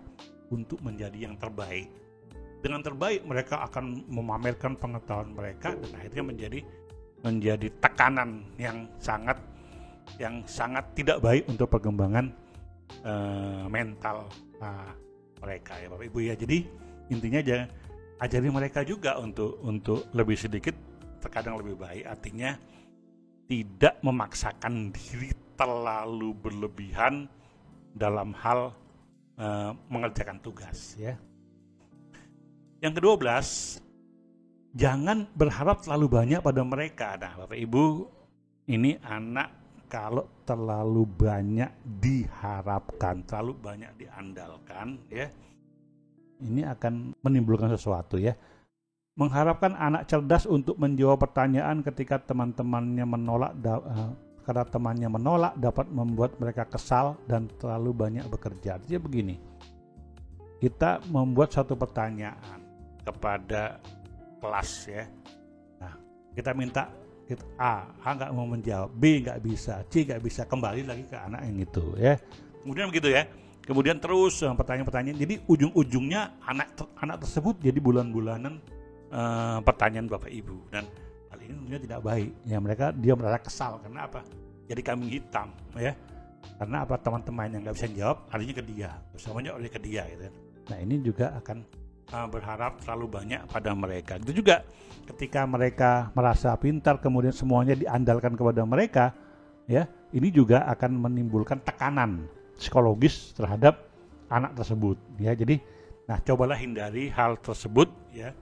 untuk menjadi yang terbaik. Dengan terbaik mereka akan memamerkan pengetahuan mereka, dan akhirnya menjadi tekanan yang sangat tidak baik untuk perkembangan mental mereka, ya Bapak Ibu ya. Jadi intinya ajari mereka juga untuk lebih sedikit terkadang lebih baik, artinya tidak memaksakan diri terlalu berlebihan dalam hal mengerjakan tugas, ya. Yang ke-12, jangan berharap terlalu banyak pada mereka. Nah, Bapak Ibu, ini anak kalau terlalu banyak diharapkan, terlalu banyak diandalkan, ya, ini akan menimbulkan sesuatu, ya. Mengharapkan anak cerdas untuk menjawab pertanyaan ketika temannya menolak dapat membuat mereka kesal dan terlalu banyak bekerja. Jadi begini, kita membuat satu pertanyaan kepada kelas, ya. Nah, kita minta A nggak mau menjawab, B nggak bisa, C nggak bisa, kembali lagi ke anak yang itu, ya. Kemudian begitu, ya. Kemudian terus pertanyaan-pertanyaan. Jadi ujung-ujungnya anak tersebut jadi bulan-bulanan pertanyaan Bapak Ibu, dan hal ini tentunya tidak baik. Ya, dia merasa kesal karena apa? Jadi kambing hitam, ya. Karena apa? Teman-teman yang nggak bisa jawab, artinya ke dia, bersamanya oleh ke dia, gitu. Nah, ini juga akan berharap terlalu banyak pada mereka. Itu juga ketika mereka merasa pintar, kemudian semuanya diandalkan kepada mereka, ya, ini juga akan menimbulkan tekanan psikologis terhadap anak tersebut, ya. Jadi, cobalah hindari hal tersebut, ya.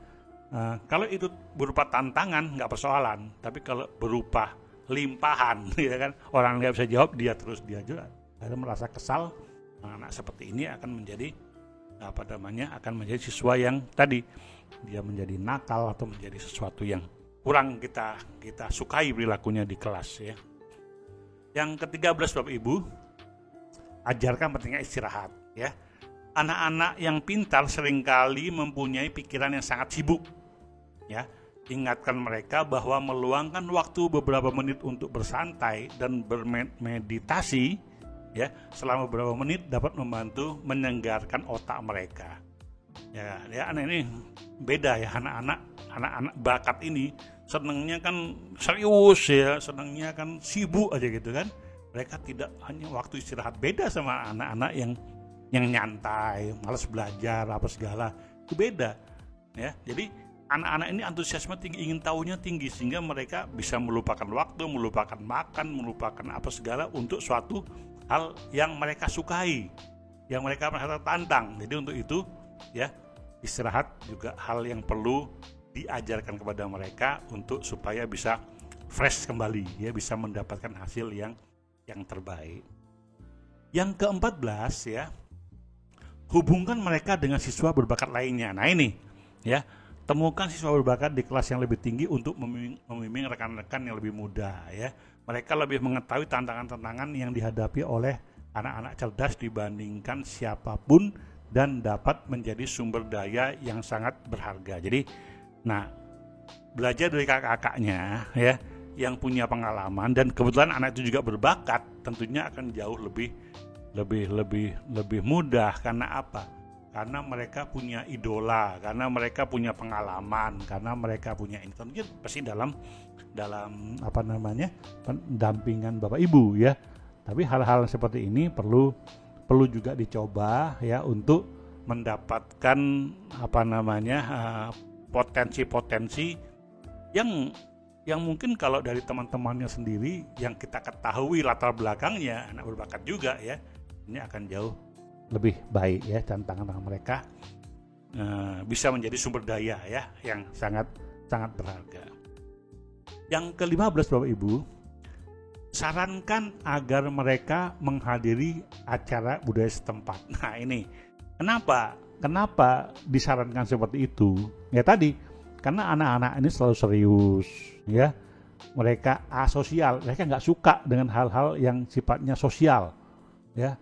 Kalau itu berupa tantangan nggak persoalan, tapi kalau berupa limpahan, ya kan, orang nggak bisa jawab, dia juga akan merasa kesal. Anak seperti ini akan menjadi akan menjadi siswa yang tadi dia menjadi nakal atau menjadi sesuatu yang kurang kita sukai perilakunya di kelas, ya. Yang ke-13 Bapak Ibu, ajarkan pentingnya istirahat, ya. Anak-anak yang pintar seringkali mempunyai pikiran yang sangat sibuk, ya. Ingatkan mereka bahwa meluangkan waktu beberapa menit untuk bersantai dan bermeditasi, ya, selama beberapa menit dapat membantu menyegarkan otak mereka. Ya, anak ini beda, ya. Anak-anak bakat ini senangnya kan serius, ya, senangnya kan sibuk aja gitu kan. Mereka tidak hanya waktu istirahat, beda sama anak-anak yang nyantai, malas belajar apa segala. Itu beda, ya. Jadi anak-anak ini antusiasme tinggi, ingin tahunya tinggi, sehingga mereka bisa melupakan waktu, melupakan makan, melupakan apa segala untuk suatu hal yang mereka sukai, yang mereka merasa tantang. Jadi untuk itu, ya, istirahat juga hal yang perlu diajarkan kepada mereka untuk supaya bisa fresh kembali, ya, bisa mendapatkan hasil yang terbaik. Yang ke-14, ya, hubungkan mereka dengan siswa berbakat lainnya. Nah ini, ya, temukan siswa berbakat di kelas yang lebih tinggi untuk membimbing rekan-rekan yang lebih muda, ya. Mereka lebih mengetahui tantangan-tantangan yang dihadapi oleh anak-anak cerdas dibandingkan siapapun dan dapat menjadi sumber daya yang sangat berharga. Jadi, belajar dari kakak-kakaknya, ya, yang punya pengalaman, dan kebetulan anak itu juga berbakat, tentunya akan jauh lebih mudah. Karena apa? Karena mereka punya idola, karena mereka punya pengalaman, karena mereka punya tentunya pasti dalam pendampingan Bapak Ibu, ya. Tapi hal-hal seperti ini perlu juga dicoba, ya, untuk mendapatkan potensi-potensi yang mungkin kalau dari teman-temannya sendiri yang kita ketahui latar belakangnya anak berbakat juga, ya, ini akan jauh lebih baik, ya, tantangan mereka. bisa menjadi sumber daya ya yang sangat sangat berharga. Yang ke-15 Bapak Ibu, sarankan agar mereka menghadiri acara budaya setempat. Nah ini, kenapa disarankan seperti itu? Ya tadi, karena anak-anak ini selalu serius, ya. Mereka asosial, mereka nggak suka dengan hal-hal yang sifatnya sosial, ya.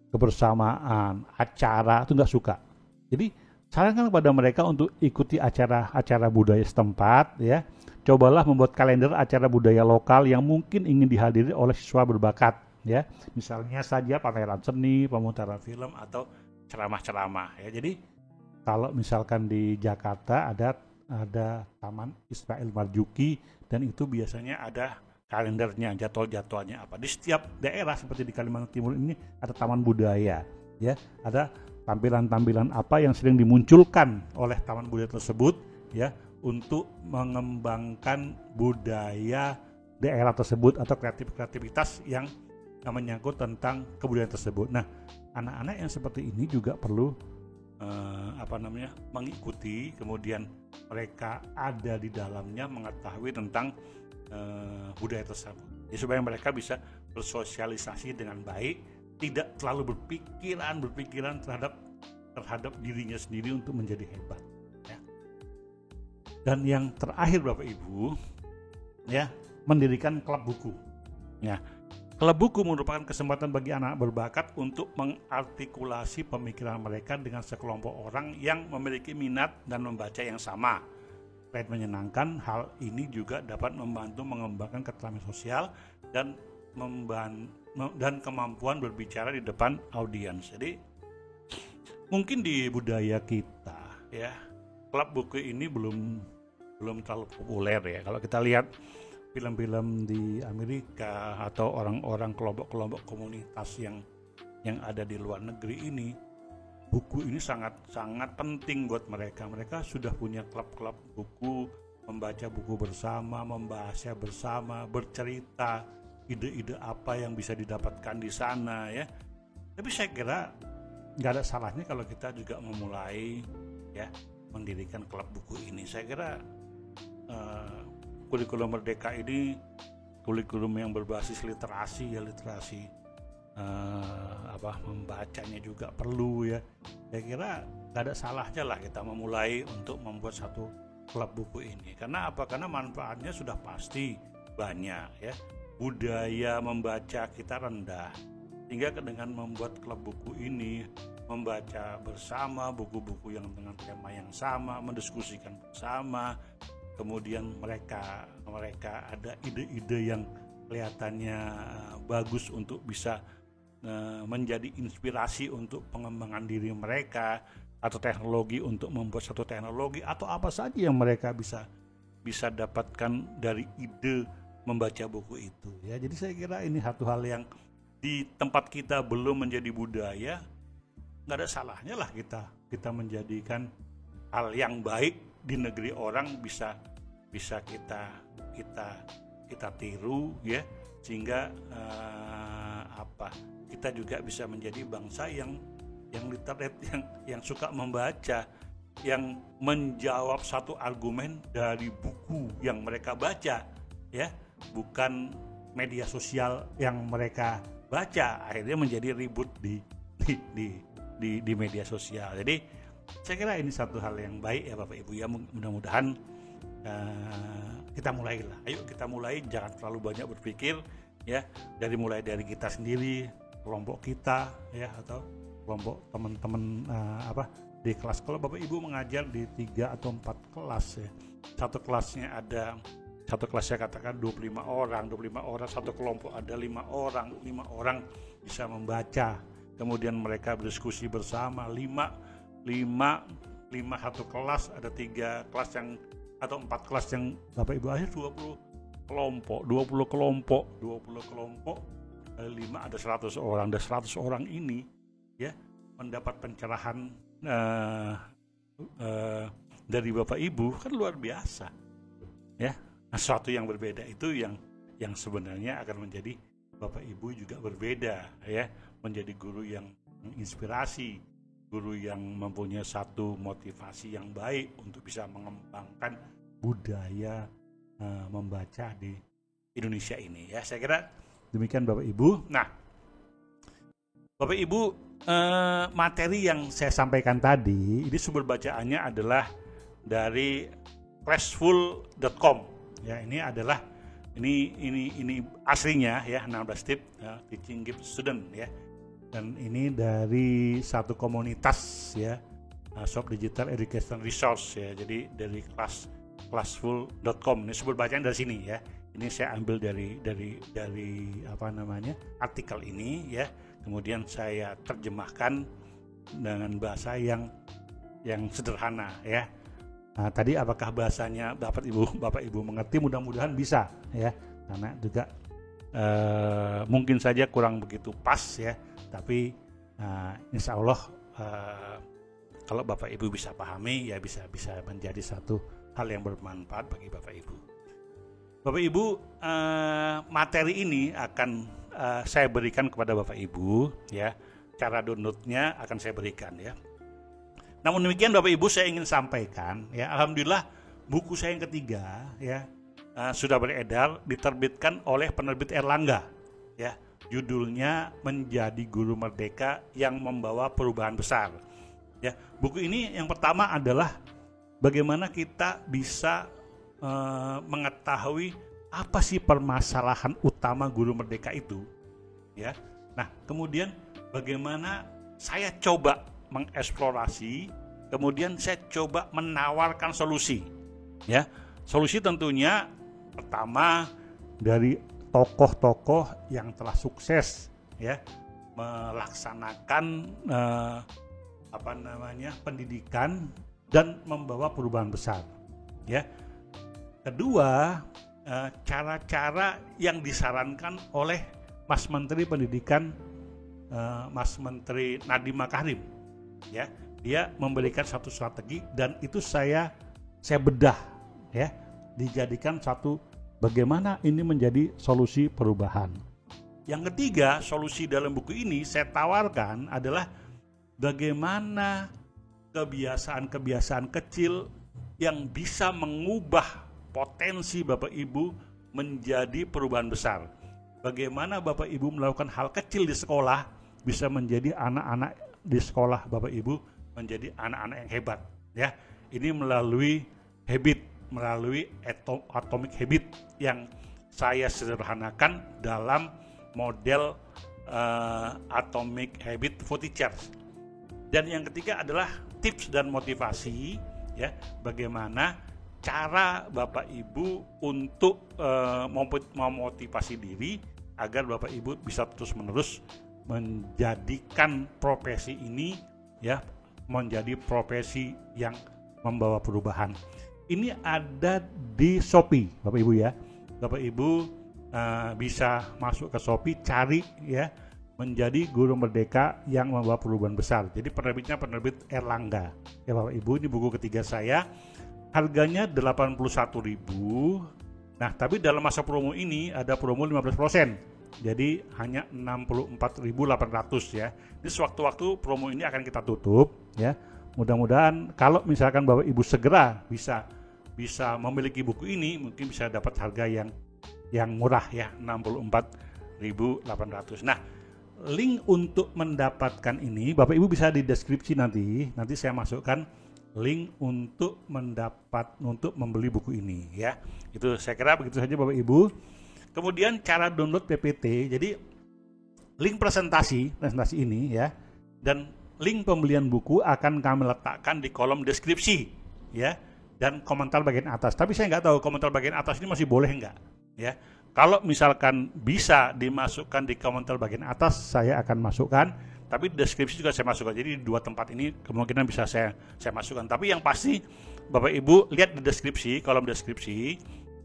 Kebersamaan, acara itu nggak suka. Jadi sarankan kepada mereka untuk ikuti acara-acara budaya setempat, ya. Cobalah membuat kalender acara budaya lokal yang mungkin ingin dihadiri oleh siswa berbakat, ya. Misalnya saja pameran seni, pemutaran film atau ceramah-ceramah, ya. Jadi kalau misalkan di Jakarta ada Taman Ismail Marzuki dan itu biasanya ada kalendernya, jadwal-jadwalnya apa. Di setiap daerah seperti di Kalimantan Timur ini ada taman budaya, ya. Ada tampilan-tampilan apa yang sering dimunculkan oleh taman budaya tersebut, ya, untuk mengembangkan budaya daerah tersebut atau kreativitas yang menyangkut tentang kebudayaan tersebut. Nah, anak-anak yang seperti ini juga perlu mengikuti, kemudian mereka ada di dalamnya mengetahui tentang budaya tersebut. Jadi supaya mereka bisa bersosialisasi dengan baik, tidak terlalu berpikiran terhadap dirinya sendiri untuk menjadi hebat. Dan yang terakhir Bapak Ibu, ya, mendirikan klub buku. Ya, klub buku merupakan kesempatan bagi anak berbakat untuk mengartikulasi pemikiran mereka dengan sekelompok orang yang memiliki minat dan membaca yang sama. Selain menyenangkan, hal ini juga dapat membantu mengembangkan keterampilan sosial dan kemampuan berbicara di depan audiens. Jadi mungkin di budaya kita, ya, klub buku ini belum terlalu populer ya. Kalau kita lihat film-film di Amerika atau orang-orang kelompok-kelompok komunitas yang ada di luar negeri ini, buku ini sangat penting buat mereka. Mereka sudah punya klub-klub buku, membaca buku bersama, membaca bersama, bercerita ide-ide apa yang bisa didapatkan di sana, ya. Tapi saya kira nggak ada salahnya kalau kita juga memulai, ya, mendirikan klub buku ini. Saya kira kurikulum Merdeka ini kurikulum yang berbasis literasi, ya, membacanya juga perlu, ya. Saya kira nggak ada salahnya lah kita memulai untuk membuat satu klub buku ini. Karena apa? Karena manfaatnya sudah pasti banyak, ya. Budaya membaca kita rendah, sehingga dengan membuat klub buku ini, membaca bersama buku-buku yang dengan tema yang sama, mendiskusikan bersama, kemudian mereka ada ide-ide yang kelihatannya bagus untuk bisa menjadi inspirasi untuk pengembangan diri mereka, atau teknologi untuk membuat satu teknologi, atau apa saja yang mereka bisa dapatkan dari ide membaca buku itu, ya. Jadi saya kira ini satu hal yang di tempat kita belum menjadi budaya. Nggak ada salahnya lah kita menjadikan hal yang baik di negeri orang bisa kita tiru, ya, sehingga kita juga bisa menjadi bangsa yang literate, yang suka membaca, yang menjawab satu argumen dari buku yang mereka baca, ya, bukan media sosial yang mereka baca akhirnya menjadi ribut di media sosial. Jadi saya kira ini satu hal yang baik, ya Bapak Ibu, ya. Mudah-mudahan kita mulailah. Ayo kita mulai, jangan terlalu banyak berpikir, ya. Mulai dari kita sendiri, kelompok kita, ya, atau kelompok teman-teman di kelas. Kalau Bapak Ibu mengajar di 3 atau 4 kelas, ya. Satu kelasnya katakan 25 orang, satu kelompok ada 5 orang bisa membaca. Kemudian mereka berdiskusi bersama, 5 satu kelas, ada 3 kelas atau 4 kelas yang Bapak Ibu akhir 20 kelompok kali 5 ada 100 orang. Dan 100 orang ini, ya, mendapat pencerahan dari Bapak Ibu kan luar biasa, ya. Nah, sesuatu yang berbeda itu yang sebenarnya akan menjadi Bapak Ibu juga berbeda, ya, menjadi guru yang menginspirasi, guru yang mempunyai satu motivasi yang baik untuk bisa mengembangkan budaya membaca di Indonesia ini ya. Saya kira demikian Bapak Ibu. Nah, Bapak Ibu, materi yang saya sampaikan tadi ini sumber bacaannya adalah dari classful.com ya. Ini adalah ini aslinya ya, 16 tip ya, teaching gift student ya. Dan ini dari satu komunitas ya, Shop Digital Education Resource ya. Jadi dari classful.com, ini sumber bacaan dari sini ya. Ini saya ambil dari artikel ini ya. Kemudian saya terjemahkan dengan bahasa yang sederhana ya. Nah, tadi apakah bahasanya Bapak Ibu mengerti? Mudah-mudahan bisa ya. Karena juga mungkin saja kurang begitu pas ya. Tapi insya Allah kalau Bapak Ibu bisa pahami ya bisa menjadi satu hal yang bermanfaat bagi Bapak Ibu. Bapak Ibu, materi ini akan saya berikan kepada Bapak Ibu ya. Cara downloadnya akan saya berikan ya. Namun demikian Bapak Ibu, saya ingin sampaikan ya, alhamdulillah buku saya yang ketiga ya sudah beredar, diterbitkan oleh penerbit Erlangga ya. Judulnya Menjadi Guru Merdeka yang Membawa Perubahan Besar. Ya, buku ini yang pertama adalah bagaimana kita bisa mengetahui apa sih permasalahan utama guru merdeka itu, ya. Nah, kemudian bagaimana saya coba mengeksplorasi, kemudian saya coba menawarkan solusi, ya. Solusi tentunya pertama dari tokoh-tokoh yang telah sukses, ya, melaksanakan pendidikan dan membawa perubahan besar, ya. Kedua, cara-cara yang disarankan oleh Mas Menteri Pendidikan, Mas Menteri Nadiem Makarim, ya. Dia memberikan satu strategi dan itu saya bedah, ya, dijadikan satu bagaimana ini menjadi solusi perubahan. Yang ketiga, solusi dalam buku ini saya tawarkan adalah bagaimana kebiasaan-kebiasaan kecil yang bisa mengubah potensi Bapak Ibu menjadi perubahan besar. Bagaimana Bapak Ibu melakukan hal kecil di sekolah bisa menjadi anak-anak di sekolah Bapak Ibu menjadi anak-anak yang hebat, ya. Ini melalui habit, melalui atomic habit yang saya sederhanakan dalam model atomic habit for teachers. Dan yang ketiga adalah tips dan motivasi, ya, bagaimana cara Bapak Ibu untuk memotivasi diri agar Bapak Ibu bisa terus-menerus menjadikan profesi ini, ya, menjadi profesi yang membawa perubahan. Ini ada di Shopee, Bapak Ibu, ya. Bapak Ibu bisa masuk ke Shopee, cari, ya, Menjadi Guru Merdeka yang Membawa Perubahan Besar. Jadi penerbitnya penerbit Erlangga. Ya Bapak Ibu, ini buku ketiga saya. Harganya 81.000. Nah, tapi dalam masa promo ini ada promo 15%. Jadi hanya 64.800 ya. Ini sewaktu-waktu promo ini akan kita tutup ya. Mudah-mudahan kalau misalkan Bapak Ibu segera bisa memiliki buku ini, mungkin bisa dapat harga yang murah ya, 64.800. Nah, link untuk mendapatkan ini Bapak Ibu bisa di deskripsi nanti saya masukkan link untuk membeli buku ini ya. Itu saya kira begitu saja Bapak Ibu. Kemudian cara download PPT. Jadi link presentasi ini ya, dan link pembelian buku akan kami letakkan di kolom deskripsi ya, dan komentar bagian atas. Tapi saya nggak tahu komentar bagian atas ini masih boleh nggak ya. Kalau misalkan bisa dimasukkan di komentar bagian atas, saya akan masukkan. Tapi deskripsi juga saya masukkan. Jadi di dua tempat ini kemungkinan bisa saya masukkan. Tapi yang pasti Bapak Ibu lihat di deskripsi, kolom deskripsi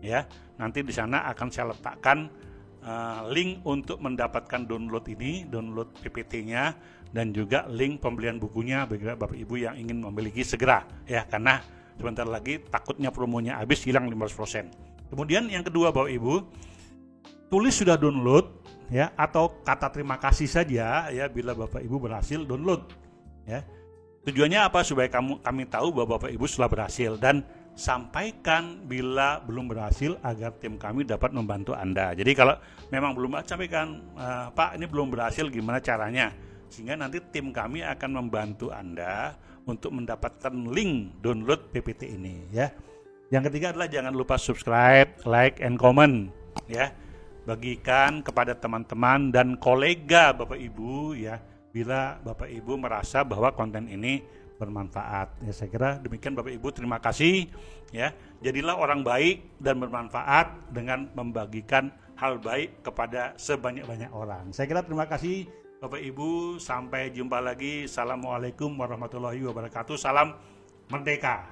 ya. Nanti di sana akan saya letakkan link untuk mendapatkan download PPT-nya, dan juga link pembelian bukunya bagi Bapak Ibu yang ingin memiliki segera ya, karena sebentar lagi takutnya promonya habis, hilang 15%. Kemudian yang kedua Bapak Ibu, tulis sudah download ya, atau kata terima kasih saja ya bila Bapak Ibu berhasil download ya. Tujuannya apa? Supaya kami tahu bahwa Bapak Ibu sudah berhasil, dan sampaikan bila belum berhasil agar tim kami dapat membantu Anda. Jadi kalau memang belum, sampaikan, Pak ini belum berhasil, gimana caranya? Sehingga nanti tim kami akan membantu Anda untuk mendapatkan link download PPT ini ya. Yang ketiga adalah jangan lupa subscribe, like, and comment ya. Bagikan kepada teman-teman dan kolega Bapak Ibu ya, bila Bapak Ibu merasa bahwa konten ini bermanfaat. Ya, saya kira demikian Bapak Ibu, terima kasih ya. Jadilah orang baik dan bermanfaat dengan membagikan hal baik kepada sebanyak-banyak orang. Saya kira terima kasih Bapak Ibu, sampai jumpa lagi. Assalamualaikum warahmatullahi wabarakatuh. Salam merdeka.